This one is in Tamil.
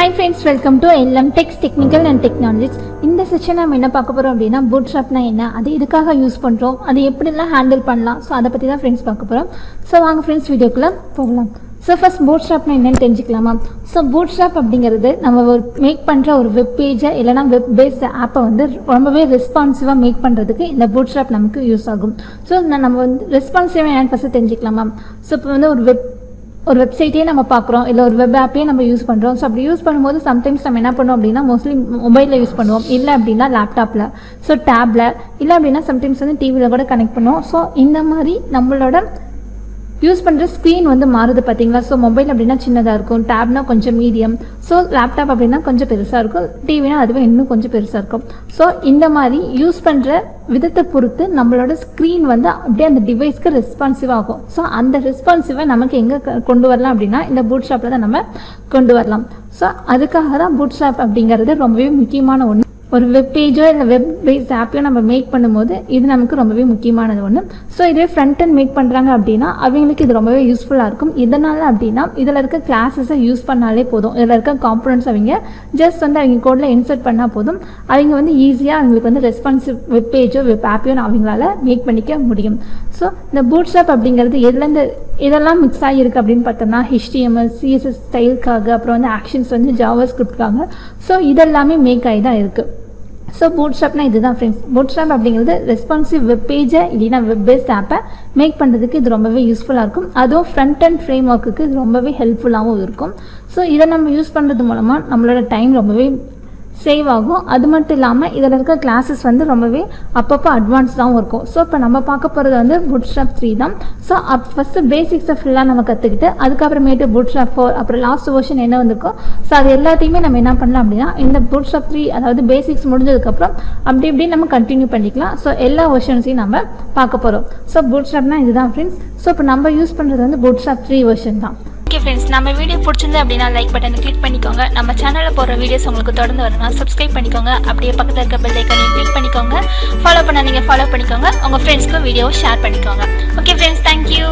Hi friends, welcome to LM Techs Technical and Technologies. இந்த செக்ஷன் நம்ம என்ன பார்க்க போறோம் அப்படின்னா bootstrapனா என்ன, அது எதுக்காக யூஸ் பண்றோம், அது எப்படிலாம் ஹேண்டில் பண்ணலாம், ஸோ அதை பற்றி தான் ஃப்ரெண்ட்ஸ் பார்க்க போகிறோம். ஸோ வாங்க ஃப்ரெண்ட்ஸ் வீடியோக்குள்ள போகலாம். ஸோ ஃபர்ஸ்ட் bootstrapனா என்னன்னு தெரிஞ்சுக்கலாமா. ஸோ bootstrap அப்படிங்கிறது நம்ம மேக் பண்ணுற ஒரு வெப் பேஜை இல்லைனா வெப் பேஸ்ட் ஆப்பை வந்து ரொம்பவே ரெஸ்பான்சிவாக மேக் பண்ணுறதுக்கு இந்த bootstrap நமக்கு யூஸ் ஆகும். ஸோ நம்ம வந்து ரெஸ்பான்சிவாக என்னென்னு ஃபஸ்ட்டு தெரிஞ்சுக்கலாமா. ஸோ இப்போ வந்து ஒரு வெப்சைட்டே நம்ம பார்க்குறோம், இல்லை ஒரு வெப் ஆப்பே நம்ம யூஸ் பண்ணுறோம். ஸோ அப்படி யூஸ் பண்ணும்போது சம்டைம்ஸ் நம்ம என்ன பண்ணுவோம் அப்படின்னா மோஸ்ட்லி மொபைலில் யூஸ் பண்ணுவோம், இல்லை அப்படின்னா லேப்டாப்பில், ஸோ டேப்பில், இல்லை அப்படின்னா சம்டைம்ஸ் வந்து டிவியில் கூட கனெக்ட் பண்ணுவோம். ஸோ இந்த மாதிரி நம்மளோட யூஸ் பண்ணுற ஸ்க்ரீன் வந்து மாறுது பார்த்தீங்களா. ஸோ மொபைல் அப்படின்னா சின்னதாக இருக்கும், டேப்னா கொஞ்சம் மீடியம், ஸோ லேப்டாப் அப்படின்னா கொஞ்சம் பெருசாக இருக்கும், டிவினா அதுவே இன்னும் கொஞ்சம் பெருசாக இருக்கும். ஸோ இந்த மாதிரி யூஸ் பண்ணுற விதத்தை பொறுத்து நம்மளோட ஸ்க்ரீன் வந்து அப்படியே அந்த டிவைஸ்க்கு ரெஸ்பான்சிவ் ஆகும். ஸோ அந்த ரெஸ்பான்சிவை நமக்கு எங்கே கொண்டு வரலாம் அப்படின்னா இந்த bootstrapல தான் நம்ம கொண்டு வரலாம். ஸோ அதுக்காக தான் bootstrap அப்படிங்கிறது ரொம்பவே முக்கியமான ஒன்று. ஒரு வெப் பேஜோ இல்லை வெப் பேஸ்ட் ஆப்பையோ நம்ம மேக் பண்ணும்போது இது நமக்கு ரொம்பவே முக்கியமானது ஒன்று. ஸோ இதே ஃப்ரண்ட் அண்ட் மேக் பண்ணுறாங்க அப்படின்னா அவங்களுக்கு இது ரொம்பவே யூஸ்ஃபுல்லாக இருக்கும். இதனால் அப்படின்னா இதில் இருக்க கிளாஸஸை யூஸ் பண்ணாலே போதும், இதில் இருக்க காம்பனன்ட்ஸ் அவங்க ஜஸ்ட் வந்து அவங்க கோடில் இன்சர்ட் பண்ணால் போதும், அவங்க வந்து ஈஸியாக அவங்களுக்கு வந்து ரெஸ்பான்சிவ் வெப் பேஜோ வெப் ஆப்பையோ அவங்களால மேக் பண்ணிக்க முடியும். ஸோ இந்த bootstrap அப்படிங்கிறது எதுலேருந்து இதெல்லாம் மிக்ஸ் ஆகியிருக்கு அப்படின்னு பார்த்தோம்னா HTML, CSS ஸ்டைலுக்காக, அப்புறம் வந்து ஆக்ஷன்ஸ் வந்து JavaScriptக்காக, ஸோ இதெல்லாமே மேக் ஆகி தான் இருக்குது. ஸோ bootstrapனா இதுதான் ஃப்ரெண்ட்ஸ். bootstrap அப்படிங்கிறது ரெஸ்பான்சிவ் வெப் பேஜை இல்லைனா வெப் பேஸ்ட் ஆப்பை மேக் பண்ணுறதுக்கு இது ரொம்பவே யூஸ்ஃபுல்லாக இருக்கும். அதுவும் ஃப்ரண்ட் அண்ட் ஃப்ரேம் ஒர்க்குக்கு இது ரொம்பவே ஹெல்ப்ஃபுல்லாகவும் இருக்கும். ஸோ இதை நம்ம யூஸ் பண்ணுறது மூலமாக நம்மளோட டைம் ரொம்பவே சேவ் ஆகும். அது மட்டும் இல்லாமல் இதில் இருக்க கிளாஸஸ் வந்து ரொம்பவே அப்பப்போ அட்வான்ஸ்டாகவும் இருக்கும். ஸோ இப்போ நம்ம பார்க்க போகிறது வந்து bootstrap 3 தான். ஸோ ஃபஸ்ட்டு பேசிக்ஸை ஃபுல்லாக நம்ம கற்றுக்கிட்டு அதுக்கப்புறமேட்டு bootstrap 4 அப்புறம் லாஸ்ட் வெர்ஷன் என்ன வந்திருக்கோ ஸோ அது எல்லாத்தையுமே நம்ம என்ன பண்ணலாம் அப்படின்னா இந்த bootstrap 3 அதாவது பேசிக்ஸ் முடிஞ்சதுக்கப்புறம் அப்படி இப்படி நம்ம கண்டினியூ பண்ணிக்கலாம். ஸோ எல்லா வெர்ஷன்ஸையும் நம்ம பார்க்க போகிறோம். ஸோ bootstrapனா இதுதான் ஃப்ரெண்ட்ஸ். ஸோ இப்போ நம்ம யூஸ் பண்ணுறது வந்து bootstrap 3 வெர்ஷன் தான். ஓகே ஃப்ரெண்ட்ஸ், நம்ம வீடியோ பிடிச்சிருந்து அப்படின்னா லைக் பட்டனை கிளிக் பண்ணிக்கோங்க. நம்ம சேனலில் போடுற வீடியோஸ் உங்களுக்கு தொடர்ந்து வரணும்னா சப்ஸ்கிரைப் பண்ணிக்கோங்க. அப்படியே பக்கத்தில் இருக்க பெல் ஐக்கனையும் கிளிக் பண்ணிக்கோங்க. ஃபாலோ பண்ண நீங்கள் ஃபாலோ பண்ணிக்கோங்க. உங்கள் ஃப்ரெண்ட்ஸ்க்கும் வீடியோவை ஷேர் பண்ணிக்கோங்க. Okay friends, thank you.